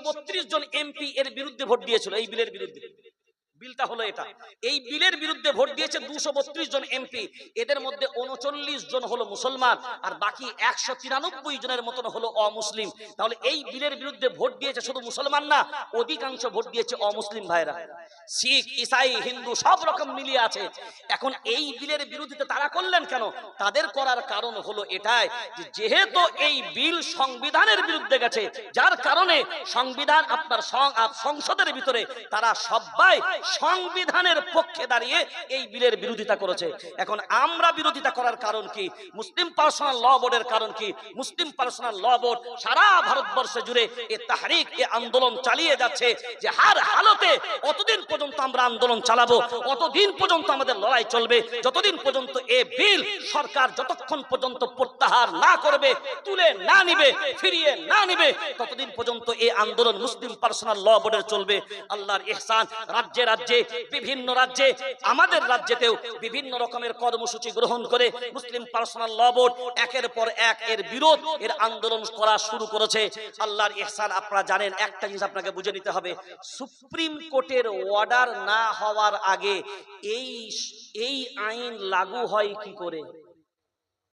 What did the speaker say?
232 জন MP এর বিরুদ্ধে vote দিয়েছিল এই বিলের বিরুদ্ধে। বিলটা হলো এটা, এই বিলের বিরুদ্ধে ভোট দিয়েছে 232 জন এমপি। এদের মধ্যে 39 জন হলো মুসলমান আর বাকি 193 জনের মতন হলো অমুসলিম। তাহলে এই বিলের বিরুদ্ধে ভোট দিয়েছে শুধু মুসলমান না, অধিকাংশ ভোট দিয়েছে অমুসলিম ভাইরা। শিখ, ইসাই, হিন্দু সব রকম মিলিয়ে আছে। এখন এই বিলের বিরোধিতা তারা করলেন কেন? তাদের করার কারণ হলো এটাই যে যেহেতু এই বিল সংবিধানের বিরুদ্ধে গেছে, যার কারণে সংবিধান আপনার সংসদের ভিতরে তারা সবাই সংবিধানের পক্ষে দাঁড়িয়ে এই বিলের বিরোধিতা করেছে। এখন আমরা বিরোধিতা করার কারণ কি? মুসলিম পার্সোনাল ল বোর্ডের কারণ কি? মুসলিম পার্সোনাল ল বোর্ড সারা ভারতবর্ষে জুড়ে এই তাহরিক, এই আন্দোলন চালিয়ে যাচ্ছে যে হার হালতে অতদিন পর্যন্ত আমরা আন্দোলন চালাবো, অতদিন পর্যন্ত আমাদের লড়াই চলবে, যতদিন পর্যন্ত এই বিল সরকার যতক্ষণ পর্যন্ত প্রত্যাহার না করবে, তুলে না নিবে, ফিরিয়ে না নিবে, ততদিন পর্যন্ত এই আন্দোলন মুসলিম পার্সোনাল ল বোর্ডের চলবে। আল্লাহর ইহসান, রাজ্যে রাজ্যে, বিভিন্ন রাজ্যে, আমাদের রাজ্যেতেও বিভিন্ন রকমের কর্মসূচি গ্রহণ করে মুসলিম পার্সোনাল ল বোর্ড একের পর এক এর বিরোধ, এর আন্দোলন করা শুরু করেছে। আল্লাহর ইহসান, আপনারা জানেন একটা জিনিস আপনাকে বুঝে নিতে হবে, সুপ্রিম কোর্টের অর্ডার না হওয়ার আগে এই আইন লাগু হয় কি করে?